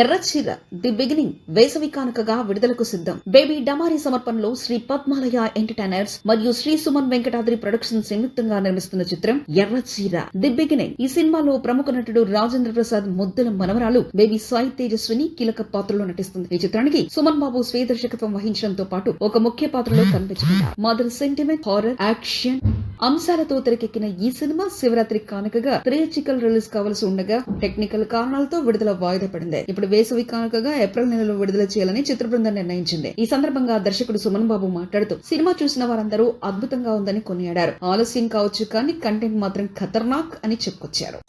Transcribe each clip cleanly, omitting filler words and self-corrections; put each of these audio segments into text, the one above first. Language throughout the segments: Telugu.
ఎర్రచీర ది బిగినింగ్ వేసవి కానుకగా విడుదలకు సిద్ధం. బేబీ డమారి సమర్పణలో శ్రీ పద్మాలయ ఎంటర్టైనర్స్ మరియు శ్రీ సుమన్ వెంకటాద్రి ప్రొడక్షన్స్ సంయుక్తంగా నిర్మిస్తున్న చిత్రం ఎర్రచీర ది బిగినింగ్. ఈ సినిమాలో ప్రముఖ నటుడు రాజేంద్ర ప్రసాద్ ముద్దుల మనవరాలు బేబీ సాయి తేజస్విని కీలక పాత్రలో నటిస్తుంది. ఈ చిత్రానికి సుమన్ బాబు స్వీయ దర్శకత్వం వహించడంతో పాటు ఒక ముఖ్య పాత్రలో కనిపించనున్నారు. మదర్ సెంటిమెంట్, హారర్, యాక్షన్ అంశాలతో తెరకెక్కిన ఈ సినిమా శివరాత్రి కానుకగా థియేట్రికల్ రిలీజ్ కావలసి ఉండగా టెక్నికల్ కారణాలతో విడుదల వాయిదా పడింది. ఇప్పుడు వేసవి కానుకగా ఏప్రిల్ నెలలో విడుదల చేయాలని చిత్ర బృందం నిర్ణయించింది. ఈ సందర్భంగా దర్శకుడు సుమన్ బాబు మాట్లాడుతూ సినిమా చూసిన వారందరూ అద్భుతంగా ఉందని కొనియాడారు. ఆలస్యం కావచ్చు కానీ కంటెంట్ మాత్రం ఖతర్నాక్ అని చెప్పుకొచ్చారు.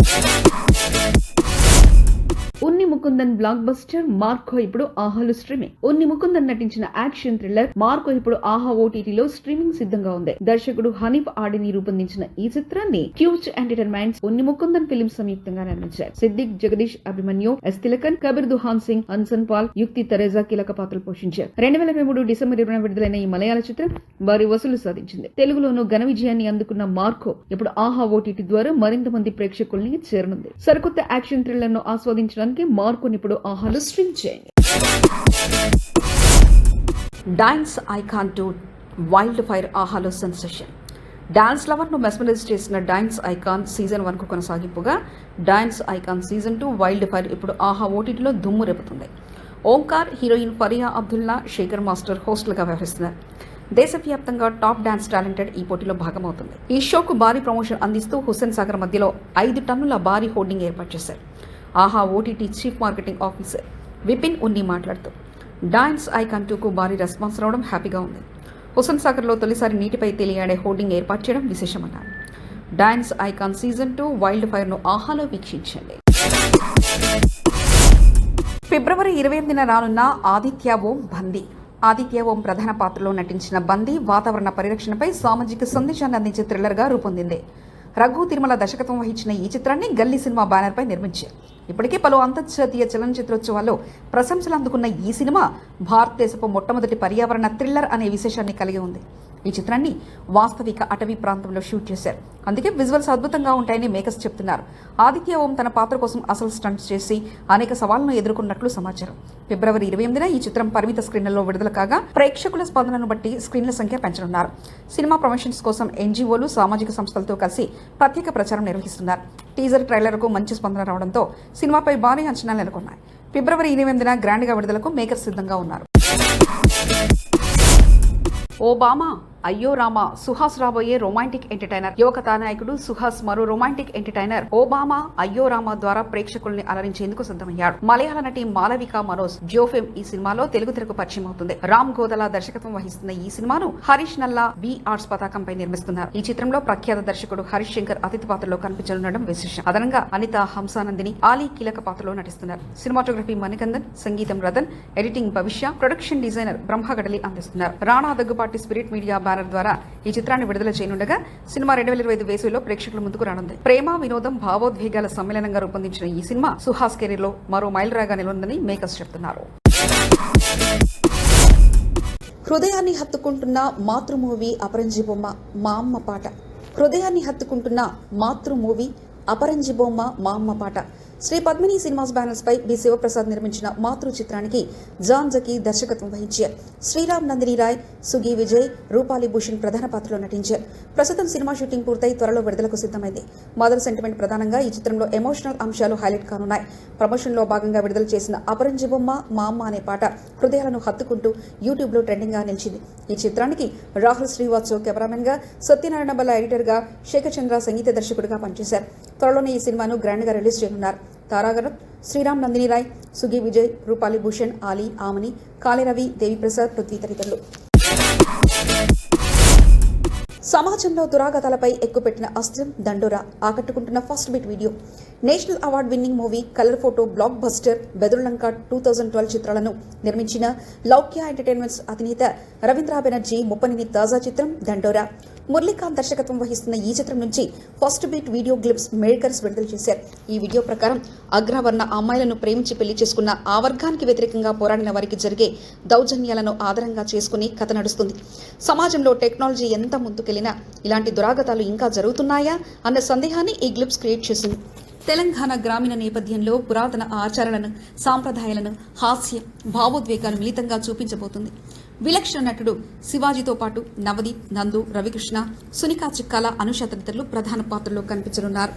ఉన్ని ముకుందన్ బ్లాక్ బస్టర్ మార్కో ఇప్పుడు ఆహాలో స్ట్రీమింగ్. ఉన్ని ముకుందన్ నటించిన యాక్షన్ థ్రిల్లర్ మార్కో ఇప్పుడు ఆహా ఓటీటీలో స్ట్రీమింగ్ సిద్ధంగా ఉంది. దర్శకుడు హనీఫ్ ఆడిని రూపొందించిన ఈ చిత్రాన్ని క్యూచ్ ఎంటర్టైన్మెంట్స్, ఉన్ని ముకుందన్ ఫిలిమ్స్ సంయుక్తంగా నిర్మించారు. సిద్దిక్, జగదీష్ అభిమన్యు, ఎస్ తిలకన్, కబీర్ దుహాన్ సింగ్, హన్సన్ పాల్, యుక్తి తెరేజా కీలక పాత్రలు పోషించారు. 2023 డిసెంబర్ 20 విడుదలైన ఈ మలయాళ చిత్రం భారీ వసూలు సాధించింది. తెలుగులోనూ ఘన విజయాన్ని అందుకున్న మార్కో ఇప్పుడు ఆహా ఓటీటీ ద్వారా మరింత మంది ప్రేక్షకుల్ని చేరనుంది. సరికొత్త యాక్షన్ థ్రిల్లర్ ను ఆస్వాదించడానికి మార్కోని ఇప్పుడు ఆహాలో స్ట్రీమ్ చేయండి. Dance icon to wild fire ఆహాలో సెన్సేషన్. డాన్స్ లవర్ ను మెస్మరైజ్ చేసిన డాన్స్ ఐకాన్ సీజన్ 1 కు కొనసాగింపుగా dance icon season 2 wild fire ఇప్పుడు ఆహా ఓటీటీలో దుమ్ము రేపుతుంది. ఓంకార్, హీరోయిన్ ఫరియా అబ్దుల్లా, శేఖర్ మాస్టర్ హోస్టులుగా వ్యవహరిస్తున్నారు. దేశవ్యాప్తంగా టాప్ డాన్స్ టాలెంటెడ్ ఈ పోటీలో భాగమవుతుంది. ఈ షోకు భారీ ప్రమోషన్ అందిస్తూ హుస్సేన్ సాగర్ మధ్యలో 5 టన్నుల భారీ హోర్డింగ్ ఏర్పాటు చేశారు. Aha OTT chief marketing officer Vipin Unni మాట్లాడుతూ డాన్స్ ఐకాన్ 2కు భారీ రెస్పాన్స్ రావడం హ్యాపీగా ఉంది. హుస్సేన్ సాగర్లో తొలిసారి నీటిపై తేలియాడే హోర్డింగ్ ఏర్పాటు చేయడం విశేషమన్నారు. Dance icon season 2 wild fire ను ఆహాలో వీక్షించండి. ఫిబ్రవరి 28న రానున్న ఆదిత్య ఓం బందీ. ఆదిత్య ఓం ప్రధాన పాత్రలో నటించిన బందీ వాతావరణ పరిరక్షణపై సామాజిక సందేశాన్ని అందించే థ్రిల్లర్ గా రూపొందింది. రఘు తిరుమల దర్శకత్వం వహించిన ఈ చిత్రాన్ని గల్లీ సినిమా బ్యానర్ పై నిర్మించారు. ఇప్పటికే పలు అంతర్జాతీయ చలనచిత్రోత్సవాల్లో ప్రశంసలు అందుకున్న ఈ సినిమా భారతదేశపు మొట్టమొదటి పర్యావరణ థ్రిల్లర్ అనే విశేషాన్ని కలిగి ఉంది. ఈ చిత్రాన్ని వాస్తవిక అటవీ ప్రాంతంలో షూట్ చేశారు. అందుకే విజువల్స్ అద్భుతంగా ఉంటాయని మేకర్స్ చెప్తున్నారు. ఆదిత్య ఓం తన పాత్ర కోసం అసలు స్టంట్స్ చేసి అనేక సవాళ్లను ఎదుర్కొన్నట్లు సమాచారం. ఫిబ్రవరి 28న ఈ చిత్రం పరిమిత స్క్రీన్లలో విడుదల కాగా ప్రేక్షకుల స్పందనను బట్టి స్క్రీన్ల సంఖ్య పెంచనున్నారు. సినిమా ప్రమోషన్స్ కోసం ఎన్జీఓలు, సామాజిక సంస్థలతో కలిసి ప్రత్యేక ప్రచారం నిర్వహిస్తున్నారు. టీజర్ ట్రైలర్కు మంచి స్పందన రావడంతో సినిమాపై భారీ అంచనాలు నెలకొన్నాయి. ఫిబ్రవరి 28న గ్రాండ్గా విడుదలకు మేకర్స్ సిద్ధంగా ఉన్నారు. ఓబామా, అయ్యో రామా, సుహాస్ రాబోయే రొమాంటిక్ ఎంటర్టైనర్. యువ కథానాయకుడు సుహాస్ మరో రొమాంటిక్ ఎంటర్టైనర్ ఓబామా, అయ్యో రామా ద్వారా ప్రేక్షకుల్ని అలరించేందుకు సిద్ధమయ్యాడు. మలయాళ నటి మాలవిక మనోజ్ జోఫెమ్ ఈ సినిమాలో తెలుగు తెరకు పరిచయం అవుతుంది. రామ్ గోదలా దర్శకత్వం వహిస్తున్న ఈ సినిమాను హరీష్ నల్లా బి ఆర్ట్స్ పతాకంపై నిర్మిస్తున్నారు. ఈ చిత్రంలో ప్రఖ్యాత దర్శకుడు హరీష్ శంకర్ అతిథి పాత్రలో కనిపించనుండడం విశేషం. అదనంగా అనిత, హంసానందిని, ఆలీ కీలక పాత్రలో నటిస్తున్నారు. సినిమాటోగ్రఫీ మణికందన్, సంగీతం రతన్, ఎడిటింగ్ భవిష్య, ప్రొడక్షన్ డిజైనర్ బ్రహ్మగడలి అందిస్తున్నారు. Rana Daggubati spirit media banner ద్వారా ఈ చిత్రాన్ని విడుదల చేయనుండగా సినిమా 2025 వేసవిలో ప్రేక్షకుల ముందుకు రానుంది. ప్రేమ, వినోదం, భావోద్వేగాల సమ్మేళనంగా రూపొందించిన ఈ సినిమా సుహాస్ కెరీర్ లో మరో మైలురాయిగా నిలుందని మేకర్స్ చెప్తున్నారు. హృదయాన్ని హత్తుకుంటున్న మాతృ మూవీ అపరంజి బొమ్మ మా అమ్మ పాట. హృదయాన్ని హత్తుకుంటున్న మాతృ మూవీ అపరంజి బొమ్మ మా అమ్మ పాట. శ్రీ పద్మిని సినిమాస్ బ్యానర్స్ పై బి శివప్రసాద్ నిర్మించిన మాతృ చిత్రానికి జాన్ జకీ దర్శకత్వం వహించారు. శ్రీరామ్ నందిని రాయ్, సుగి విజయ్, రూపాలి భూషణ్ ప్రధాన పాత్రలో నటించారు. ప్రస్తుతం సినిమా షూటింగ్ పూర్తయి త్వరలో విడుదలకు సిద్ధమైంది. మదర్ సెంటిమెంట్ ప్రధానంగా ఈ చిత్రంలో ఎమోషనల్ అంశాలు హైలైట్ కానున్నాయి. ప్రమోషన్ లో భాగంగా విడుదల చేసిన అపరంజి బొమ్మ మా అమ్మ అనే పాట హృదయాలను హత్తుకుంటూ యూట్యూబ్ లో ట్రెండింగ్ గా నిలిచింది. ఈ చిత్రానికి రాహుల్ శ్రీవాత్సవ్ కెమెరామెన్ గా, సత్యనారాయణ బల్ల ఎడిటర్ గా, శేఖర్ చంద్ర సంగీత దర్శకుడిగా పనిచేశారు. త్వరలోనే ఈ సినిమాను గ్రాండ్ గా రిలీజ్ చేయనున్నారు. తారాగరత్, శ్రీరామ్ నందిని రాయ్, సుగి విజయ్, రూపాలి భూషణ్, ఆలీ, ఆమని, కాళీరవి, దేవిప్రసాద్, పృథ్వీ తదితరులు. సమాజంలో దురాగతాలపై ఎక్కుపెట్టిన అస్త్రం దండోరా ఆకట్టుకుంటున్న first bit video. National award winning movie colour photo blockbuster Bedurulanka 2012 చిత్రాలను నిర్మించిన లౌక్య ఎంటర్టైన్మెంట్స్ అధినేత రవీంద్ర బెనర్జీ ముప్పనిని తాజా చిత్రం దండోరా. మురళీకాంత్ దర్శకత్వం వహిస్తున్న ఈ చిత్రం నుంచి first beat video glimpse makers విడుదల చేశారు. ఈ వీడియో ప్రకారం అగ్రవర్ణ అమ్మాయిలను ప్రేమించి పెళ్లి చేసుకున్న ఆ వర్గానికి వ్యతిరేకంగా పోరాడిన వారికి జరిగే దౌర్జన్యాలను ఆధారంగా చేసుకుని కథ నడుస్తుంది. సమాజంలో టెక్నాలజీ ఎంత ముందుకెళ్లినా ఇలాంటి దురాగతాలు ఇంకా జరుగుతున్నాయా అన్న సందేహాన్ని ఈ గ్లిప్స్ క్రియేట్ చేసింది. తెలంగాణ గ్రామీణ నేపథ్యంలో పురాతన ఆచారాలను, సాంప్రదాయాలను, హాస్యం, భావోద్వేగాలు మిళితంగా చూపించబోతుంది. విలక్షణ నటుడు శివాజీతో పాటు నవదీప్, నందు, రవికృష్ణ, సునీకా చిక్కాల, అనుష తదితరులు ప్రధాన పాత్రలో కనిపించనున్నారు.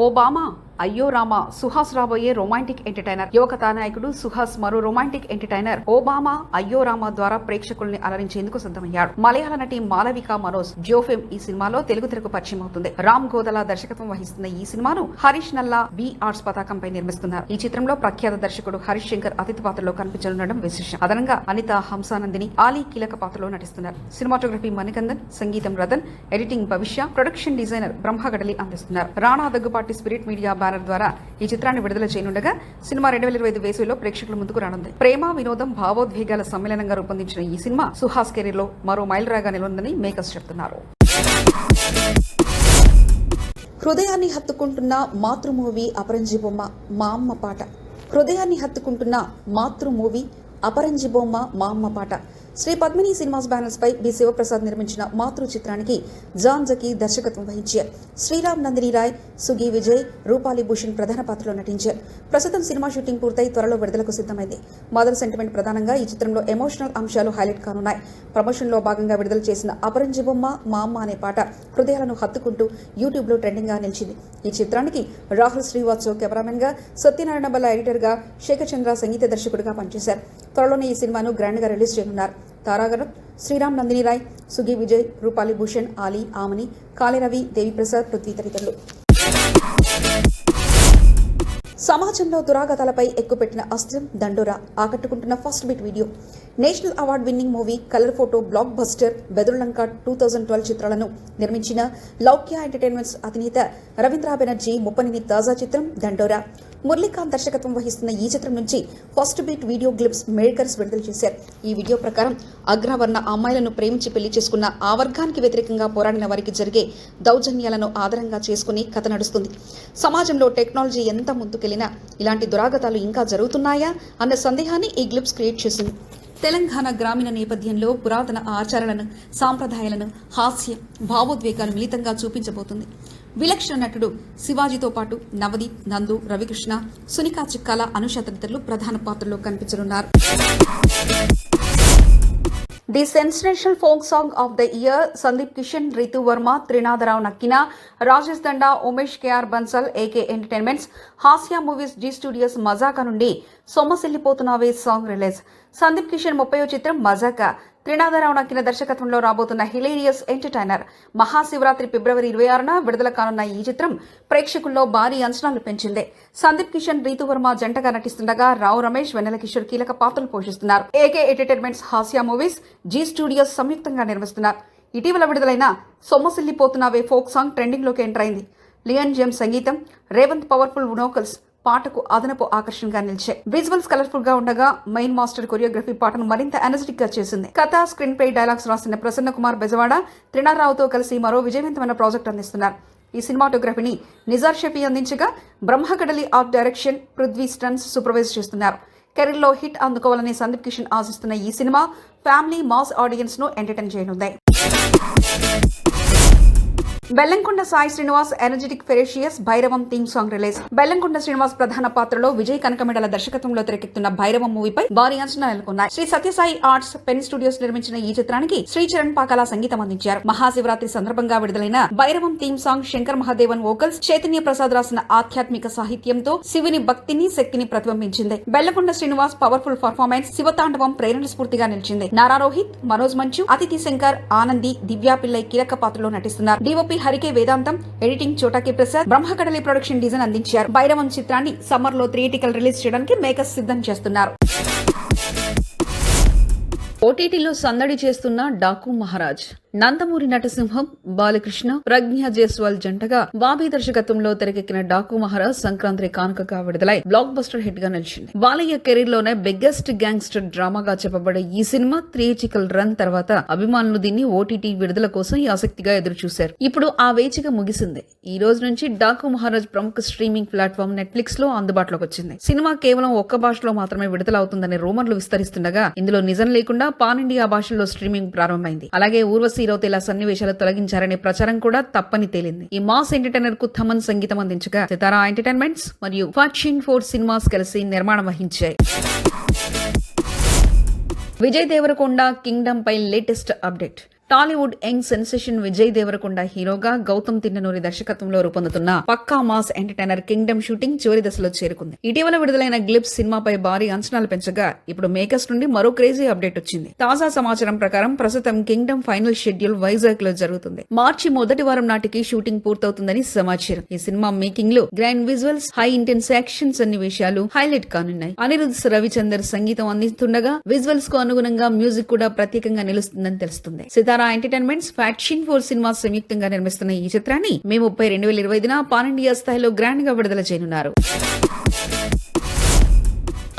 ఓబామా అయ్యో రామా సుహాస్ రాబోయే రొమాంటిక్ ఎంటర్టైనర్. యువ కథానాయకుడు సుహాస్ మరో రొమాంటిక్ ఎంటర్టైనర్ ఓబామా అయ్యో రామా ద్వారా ప్రేక్షకుల్ని అలరించేందుకు సిద్ధమయ్యాడు. మలయాళ నటి మాలవిక మనోజ్ జోఫెమ్ ఈ సినిమాలో తెలుగు తెరకు పరిచయం అవుతుంది. రామ్ గోదల దర్శకత్వం వహిస్తున్న ఈ సినిమాను హరీష్ నల్లా బి ఆర్ట్స్ పతాకంపై నిర్మిస్తున్నారు. ఈ చిత్రంలో ప్రఖ్యాత దర్శకుడు హరీష్ శంకర్ అతిథి పాత్రలో కనిపించనుండడం విశేషం. అదనంగా అనిత, హంసానందిని, ఆలీ కీలక పాత్రలో నటిస్తున్నారు. సినిమాటోగ్రఫీ మణికందన్, సంగీతం రతన్, ఎడిటింగ్ భవిష్య, ప్రొడక్షన్ డిజైనర్ బ్రహ్మగడలి అందిస్తున్నారు. Rana Daggubati spirit media banner ద్వారా ఈ చిత్రాన్ని విడుదల చేయనుండగా సినిమా 2025 వేసవిలో ప్రేక్షకుల ముందుకు రానుంది. ప్రేమ, వినోదం, భావోద్వేగాల సమ్మేళనంగా రూపొందించిన ఈ సినిమా సుహాస్ కెరీర్ లో మరో మైలురాయిగా నిలవనుందని మేకర్స్ చెప్తున్నారు. హృదయాన్ని హత్తుకుంటున్న మాతృ మూవీ అపరంజి బొమ్మ మా అమ్మ పాట. హృదయాన్ని హత్తుకుంటున్న మాతృ మూవీ అపరంజి బొమ్మ మా అమ్మ పాట. శ్రీ పద్మిని సినిమాస్ బ్యానర్స్ పై బి శివప్రసాద్ నిర్మించిన మాతృ చిత్రానికి జాన్ జకీ దర్శకత్వం వహించారు. శ్రీరామ్ నందిని రాయ్, సుగి విజయ్, రూపాలి భూషణ్ ప్రధాన పాత్రలో నటించారు. ప్రస్తుతం సినిమా షూటింగ్ పూర్తయి త్వరలో విడుదలకు సిద్ధమైంది. మదర్ సెంటిమెంట్ ప్రధానంగా ఈ చిత్రంలో ఎమోషనల్ అంశాలు హైలైట్ కానున్నాయి. ప్రమోషన్ లో భాగంగా విడుదల చేసిన అపరంజి బొమ్మ మా అమ్మ అనే పాట హృదయాలను హత్తుకుంటూ యూట్యూబ్ లో ట్రెండింగ్ గా నిలిచింది. ఈ చిత్రానికి రాహుల్ శ్రీవాత్సవ్ కెమెరామెన్ గా, సత్యనారాయణ బల్ల ఎడిటర్ గా, శేఖర్ చంద్ర సంగీత దర్శకుడిగా పనిచేశారు. త్వరలోనే ఈ సినిమాను గ్రాండ్ గా రిలీజ్ చేయనున్నారు. తారాగణం శ్రీరామ్ నందిని రాయ్, సుగి విజయ్, రూపాలి భూషణ్, ఆలీ, ఆమని, కాళీరవి, దేవిప్రసాద్, పృథ్వీ తదితరులు. సమాజంలో దురాగతాలపై ఎక్కుపెట్టిన అస్త్రం దండోరా ఆకట్టుకుంటున్న first bit video. National award winning movie colour photo blockbuster Bedurulanka 2012 చిత్రాలను నిర్మించిన లౌక్య ఎంటర్టైన్మెంట్స్ అధినేత రవీంద్ర బెనర్జీ ముప్పనిని తాజా చిత్రం దండోరా. మురళీకాంత్ దర్శకత్వం వహిస్తున్న ఈ చిత్రం నుంచి first beat video glimpse makers విడుదల చేశారు. ఈ వీడియో ప్రకారం అగ్రవర్ణ అమ్మాయిలను ప్రేమించి పెళ్లి చేసుకున్న ఆ వర్గానికి వ్యతిరేకంగా పోరాడిన వారికి జరిగే దౌర్జన్యాలను ఆధారంగా చేసుకుని కథ నడుస్తుంది. సమాజంలో టెక్నాలజీ ఎంత ముందుకెళ్లినా ఇలాంటి దురాగతాలు ఇంకా జరుగుతున్నాయా అన్న సందేహాన్ని ఈ గ్లిప్స్ క్రియేట్ చేసింది. తెలంగాణ గ్రామీణ నేపథ్యంలో పురాతన ఆచారాలను, సాంప్రదాయాలను, హాస్యం, భావోద్వేగాలు మిళితంగా చూపించబోతుంది. విలక్షణ నటుడు శివాజీతో పాటు నవదీప్, నందు, రవికృష్ణ, సునీకా చిక్కాల, అనుష తదితరులు ప్రధాన పాత్రలో కనిపించనున్నారు. The sensational folk song of the year Sandeep Kishan, Ritu Varma, Trinadha Rao Nakkina, Rajesh Danda, Umesh KR Bansal, AK entertainments, Hasya movies, Zee studios Mazaka నుండి సొమ్మసిల్లిపోతున్నవే సాంగ్ రిలీజ్. సందీప్ కిషన్ 30వ చిత్రం మజాకా. త్రినాథరావు నక్కిన దర్శకత్వంలో రాబోతున్న హిలేరియస్ ఎంటర్టైనర్. మహాశివరాత్రి ఫిబ్రవరి 26న విడుదల కానున్న ఈ చిత్రం ప్రేక్షకుల్లో భారీ అంచనాలు పెంచింది. సందీప్ కిషన్, రీతు వర్మ జంటగా నటిస్తుండగా రావు రమేష్, వెన్నెల కిషోర్ కీలక పాత్రలు పోషిస్తున్నారు. AK entertainments, Hasya movies, Zee studios సంయుక్తంగా నిర్మిస్తున్నారు. ఇటీవల విడుదలైన సొమ్మసిల్లిపోతున్నవే ఫోక్ సాంగ్ ట్రెండింగ్ లోకి ఎంటర్ అయింది. లియన్ జేమ్స్ సంగీతం, రేవంత్ పవర్ఫుల్ వోకల్స్ పాటకు అదనపు ఆకర్షణగా నిలిచాయి. విజువల్స్ కలర్ఫుల్ గా ఉండగా మెయిన్ మాస్టర్ కొరియోగ్రఫీ పాటను మరింత ఎనర్జెటిక్ గా చేసింది. కథ, స్క్రీన్ ప్లే, డైలాగ్స్ రాసిన ప్రసన్న కుమార్ బెజవాడ త్రినాథరావుతో కలిసి మరో విజయవంతమైన ప్రాజెక్ట్ అందిస్తున్నారు. ఈ సినిమాటోగ్రఫీని నిజార్ షఫీ అందించగా Brahmakadali art direction Prithvi stunts supervise చేస్తున్నారు. కెరీర్లో హిట్ అందుకోవాలని సందీప్ కిషన్ ఆశిస్తున్న ఈ సినిమా ఫ్యామిలీ మాస్ ఆడియన్స్ ను ఎంటర్టైన్ చేయనుంది. Bellamkonda Sai Srinivas energetic ferocious Bhairavam theme song release. Bellamkonda Srinivas ప్రధాన పాత్రలో విజయ్ కనకమెడల దర్శకత్వంలో తెరకెక్కుతున్న భైరవం మూవీపై భారీ అంచనా నెలకొన్నాయి. Sri Sathya Sai arts pen studios నిర్మించిన ఈ చిత్రానికి శ్రీచరణ్ పాకాల సంగీతం అందించారు. మహాశివరాత్రి సందర్భంగా విడుదలైన Bhairavam theme song Shankar Mahadevan vocals, Chaitanya Prasad రాసిన ఆధ్యాత్మిక సాహిత్యంతో శివుని భక్తిని, శక్తిని ప్రతిబింబించింది. బెల్లంకొండ శ్రీనివాస్ పవర్ఫుల్ పర్ఫార్మెన్స్ శివతాండవం ప్రేరణ స్ఫూర్తిగా నిలిచింది. నారా రోహిత్, మనోజ్ మంచు, అతిథి శంకర్, ఆనంది, దివ్యా పిల్లై కీలక పాత్రలో నటిస్తున్నారు. DOP Hari K Vedantam, editing Chota K Prasad, Brahmakadali production design అందించారు. భైరవం చిత్రాన్ని సమ్మర్ లో థియేటికల్ రిలీజ్ చేయడానికి మేకర్స్ సిద్ధం చేస్తున్నారు. ఓటీటీలో సందడి చేస్తున్న డాకు మహారాజ్. నందమూరి నటసింహం, బాలకృష్ణ, ప్రజ్ఞ జైస్వాల్ జంటగా బాబీ దర్శకత్వంలో తెరకెక్కిన డాకు మహారాజ్ సంక్రాంతి కానుకగా విడుదలై బ్లాక్ బస్టర్ హిట్ గా నిలిచింది. బాలయ్య కెరీర్ లోనే బిగ్గెస్ట్ గ్యాంగ్స్టర్ డ్రామాగా చెప్పబడే ఈ సినిమా థియేట్రికల్ రన్ తర్వాత అభిమానులు దీన్ని ఓటీటీ విడుదల కోసం ఆసక్తిగా ఎదురుచూశారు. ఇప్పుడు ఆ వేచిక ముగిసింది. ఈ రోజు నుంచి డాకు మహారాజ్ ప్రముఖ స్ట్రీమింగ్ ప్లాట్ఫామ్ నెట్ఫ్లిక్స్ లో అందుబాటులోకి వచ్చింది. సినిమా కేవలం ఒక్క భాషలో మాత్రమే విడుదల అవుతుందనే రూమర్లు విస్తరిస్తుండగా ఇందులో నిజం లేకుండా పాన్ ఇండియా భాషల్లో స్ట్రీమింగ్ ప్రారంభమైంది. అలాగే ఊర్వశి రౌతేలా సన్నివేశాలు తొలగించారనే ప్రచారం కూడా తప్పని తేలింది. ఈ మాస్ ఎంటర్టైనర్ కు థమన్ సంగీతం అందించగా సితారా ఎంటర్టైన్మెంట్స్ మరియు ఫార్చ్యూన్ 4 సినిమాస్ కలిసి నిర్మాణం వహించాయి. విజయ్ దేవరకొండ కింగ్డమ్ పై latest update. Tollywood young sensation Vijay Deverakonda హీరోగా గౌతమ్ తిన్ననూరి దర్శకత్వంలో రూపొందుతున్న పక్కా మాస్ ఎంటర్టైనర్ కింగ్డమ్ షూటింగ్ చివరి దశలో చేరుకుంది. ఇటీవల విడుదలైన గ్లిప్స్ సినిమాపై భారీ అంచనాలు పెంచగా ఇప్పుడు మేకర్స్ నుండి మరో క్రేజీ అప్డేట్ వచ్చింది. తాజా సమాచారం ప్రకారం ప్రస్తుతం కింగ్డమ్ ఫైనల్ షెడ్యూల్ వైజాగ్ లో జరుగుతుంది. మార్చి మొదటి వారం నాటికి షూటింగ్ పూర్తవుతుందని సమాచారం. ఈ సినిమా మేకింగ్ లో grand visuals, high intense action సన్నివేశాలు హైలైట్ కానున్నాయి. అనిరుద్ రవిచందర్ సంగీతం అందిస్తుండగా విజువల్స్ కు అనుగుణంగా మ్యూజిక్ కూడా ప్రత్యేకంగా నిలుస్తుందని తెలుస్తుంది. సితారా ఎంటర్టైన్మెంట్స్ ఫార్చ్యూన్ 4 సినిమాస్ సంయుక్తంగా నిర్మిస్తున్న ఈ చిత్రాన్ని మే 30, 2025 పాన్ ఇండియా స్థాయిలో గ్రాండ్ గా విడుదల చేయనున్నారు.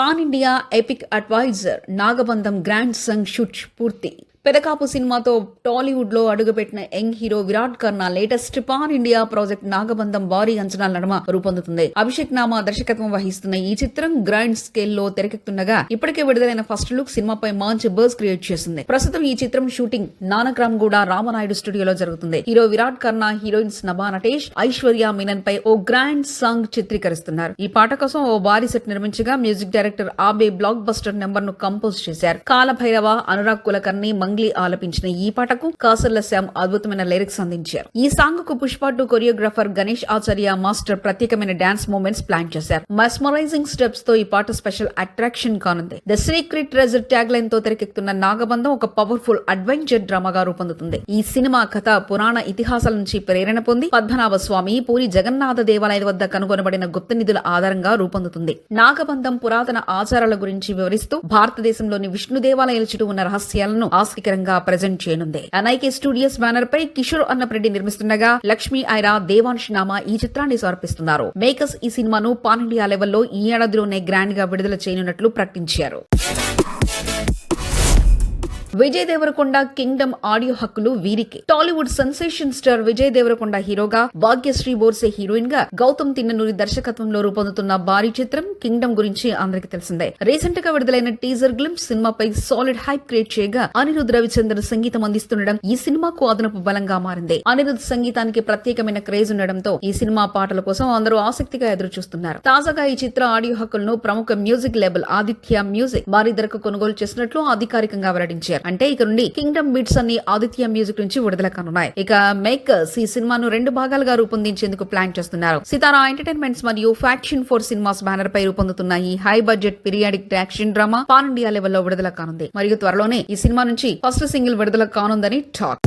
Pan India epic adviser Nagabandham grand song shoot పూర్తి. పెదకాపు సినిమాతో టాలీవుడ్ లో అడుగుపెట్టిన young hero Virat Karna latest pan India project Nagabandham భారీ అంచనాల నడుమ రూపొందుతుంది. అభిషేక్ నామా దర్శకత్వం వహిస్తున్న ఈ చిత్రం గ్రాండ్ స్కేల్ లో తెరకెక్కుతుండగా ఇప్పటికే విడుదలైన ఫస్ట్ లుక్ సినిమాపై మంచి బజ్ క్రియేట్ చేసింది. ప్రస్తుతం ఈ చిత్రం షూటింగ్ నానక్రామ్ గూడ రామనాయుడు స్టూడియోలో జరుగుతుంది. హీరో విరాట్ కర్నా, హీరోయిన్స్ నభా నటేష్, ఐశ్వర్య మీనన్ పై ఓ గ్రాండ్ సాంగ్ చిత్రీకరిస్తున్నారు. ఈ పాట కోసం ఓ భారీ సెట్ నిర్మించగా music director Abhe blockbuster number ను కంపోజ్ చేశారు. కాలభైరవ, అనురాగ్ కులకర్ణి, ఆలపించిన ఈ పాటకు కాసర్ల శ్యామ్ అద్భుతమైన లిరిక్స్ అందించారు. ఈ సాంగ్ కు పుష్ప 2 కొరియోగ్రాఫర్ గణేష్ ఆచార్య మాస్టర్ ప్రత్యేకమైన డాన్స్ మూమెంట్స్ ప్లాన్ చేశారు. మెస్మరైజింగ్ స్టెప్స్ తో ఈ పాట స్పెషల్ అట్రాక్షన్ కానుంది. The secret treasure tag line తో తెరకెక్కుతున్న నాగబంధం ఒక పవర్ఫుల్ అడ్వెంచర్ డ్రామాగా రూపొందుతుంది. ఈ సినిమా కథ పురాణ ఇతిహాసాల నుంచి ప్రేరణ పొంది పద్మనాభ స్వామి, పూరి జగన్నాథ దేవాలయాల వద్ద కనుగొనబడిన గుప్త నిధుల ఆధారంగా రూపొందుతుంది. నాగబంధం పురాతన ఆచారాల గురించి వివరిస్తూ భారతదేశంలోని విష్ణు దేవాలయాల చుట్టూ ఉన్న రహస్యాలను ఆస్తికరంగా ప్రెజెంట్ చేయనుంది. ఎన్ఐకే స్టూడియోస్ బ్యానర్ పై కిషోర్ అన్నప్రెడ్డి నిర్మిస్తుండగా లక్ష్మీ ఐరా, దేవాంశ్ నామా ఈ చిత్రాన్ని సమర్పిస్తున్నారు. మేకర్స్ ఈ సినిమాను పాన్ ఇండియా లెవెల్లో ఈ ఏడాదిలోనే గ్రాండ్ గా విడుదల చేయనున్నట్లు ప్రకటించారు. విజయ్ దేవరకొండ కింగ్డమ్ ఆడియో హక్కులు వీరికి. టాలీవుడ్ సెన్సేషన్ స్టార్ విజయ్ దేవరకొండ హీరోగా, భాగ్యశ్రీ బోర్సే హీరోయిన్ గా గౌతమ్ తిన్ననూరి దర్శకత్వంలో రూపొందుతున్న భారీ చిత్రం కింగ్డమ్ గురించి అందరికీ తెలిసిందే. రీసెంట్ గా విడుదలైన టీజర్ గ్లింప్స్ సినిమాపై సాలిడ్ హైప్ క్రియేట్ చేయగా అనిరుద్ రవిచందర్ సంగీతం అందిస్తుండడం ఈ సినిమాకు అదనపు బలంగా మారింది. అనిరుద్ సంగీతానికి ప్రత్యేకమైన క్రేజ్ ఉండడంతో ఈ సినిమా పాటల కోసం అందరూ ఆసక్తిగా ఎదురు చూస్తున్నారు. తాజాగా ఈ చిత్ర ఆడియో హక్కులను ప్రముఖ మ్యూజిక్ లేబుల్ ఆదిత్య మ్యూజిక్ భారీ ధరకు కొనుగోలు చేసినట్లు అధికారికంగా వెల్లడించారు. అంటే ఇక నుండి కింగ్డమ్ బిట్స్ అన్ని ఆదిత్య మ్యూజిక్ నుంచి విడుదల కానున్నాయి. ఇక మేకర్స్ ఈ సినిమాను 2 భాగాలుగా రూపొందించేందుకు ప్లాన్ చేస్తున్నారు. సితారా ఎంటర్టైన్మెంట్స్ మరియు ఫార్చ్యూన్ 4 సినిమాస్ బ్యానర్ పై రూపొందుతున్న ఈ high budget periodic action drama pan India లెవెల్లో విడుదల కానుంది. మరియు త్వరలోనే ఈ సినిమా నుంచి ఫస్ట్ సింగిల్ విడుదల కానుందని టాక్.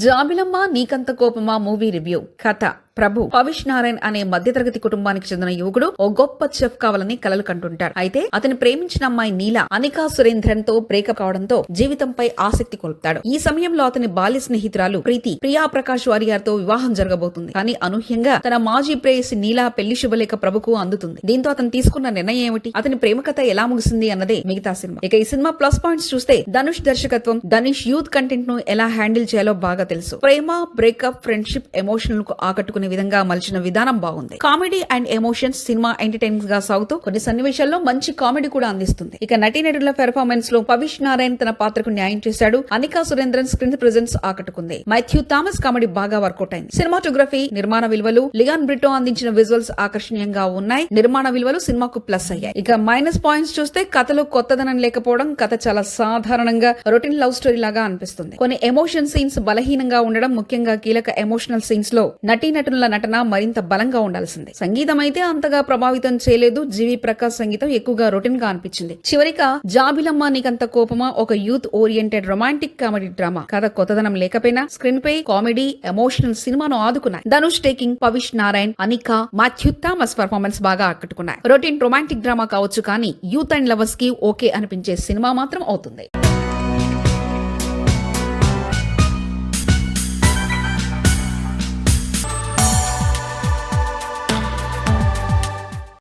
జాబిలమ్మ నీకంత కోపమా మూవీ రివ్యూ. కథ: ప్రభు పవిష్ నారాయణ్ అనే మధ్యతరగతి కుటుంబానికి చెందిన యువకుడు ఓ గొప్ప చెఫ్ కావాలని కలలు కంటుంటాడు. అయితే అతని ప్రేమించిన అమ్మాయి నీల అనికా సురేంద్రన్ తో బ్రేకప్ కావడంతో జీవితంపై ఆసక్తి కొలుపుతాడు. ఈ సమయంలో అతని బాల్య స్నేహితురాలు ప్రీతి ప్రియా ప్రకాష్ వారియార్ తో వివాహం జరగబోతుంది. కానీ అనూహ్యంగా తన మాజీ ప్రేయసి నీల పెళ్లి శుభలేఖ ప్రభుకు అందుతుంది. దీంతో అతను తీసుకున్న నిర్ణయం ఏమిటి, అతని ప్రేమ కథ ఎలా ముగిసింది అన్నదే మిగతా సినిమా. ఇక ఈ సినిమా ప్లస్ పాయింట్స్ చూస్తే ధనుష్ దర్శకత్వం. ధనుష్ యూత్ కంటెంట్ ను ఎలా హ్యాండిల్ చేయాలో బాగా తెలుసు. ప్రేమ, బ్రేకప్, ఫ్రెండ్షిప్, ఎమోషనల్ కు ఆకట్టుకునే విధంగా మలిచిన విధానం బాగుంది. Comedy and emotions cinema entertaining గా సాగుతూ కొన్ని సన్నివేశాల్లో మంచి కామెడీ కూడా అందిస్తుంది. ఇక నటీనటుల పెర్ఫార్మెన్స్ లో పవిష్ నారాయణ్ తన పాత్రకు న్యాయం చేశాడు. అనికా సురేంద్రన్ స్క్రీన్ ప్రెజెన్స్ ఆకట్టుకుంది. మాథ్యూ థామస్ కామెడీ బాగా వర్కౌట్ అయింది. సినిమాటోగ్రఫీ, నిర్మాణ విలువలు, లియాన్ బ్రిటో అందించిన విజువల్స్ ఆకర్షణీయంగా ఉన్నాయి. నిర్మాణ విలువలు సినిమాకు ప్లస్ అయ్యాయి. ఇక మైనస్ పాయింట్స్ చూస్తే కథలో కొత్తదనం లేకపోవడం, కథ చాలా సాధారణంగా రొటీన్ లవ్ స్టోరీ లాగా అనిపిస్తుంది. కొన్ని ఎమోషన్ సీన్స్ బలహీనంగా ఉండడం, ముఖ్యంగా కీలక ఎమోషనల్ సీన్స్ లో నటీనటుల నటన మరింత బలంగా ఉండాల్సింది. సంగీతం అయితే అంతగా ప్రభావితం చేయలేదు. జీవి ప్రకాష్ సంగీతం ఎక్కువగా రొటీన్ గా అనిపించింది. చివరిగా జాబిలమ్మ నీకంత కోపమా ఒక youth oriented romantic comedy drama. కథ కొత్తదనం లేకపోయినా స్క్రీన్ పై కామెడీ, ఎమోషనల్ సినిమాను ఆదుకున్నాయి. ధనుష్ టేకింగ్, పవిష్ నారాయణ్, అనికా, మాథ్యూ థామస్ పర్ఫార్మెన్స్ బాగా ఆకట్టుకున్నాయి. రొటీన్ రొమాంటిక్ డ్రామా కావచ్చు, కానీ యూత్ అండ్ లవర్స్ కి ఓకే అనిపించే సినిమా మాత్రం అవుతుంది.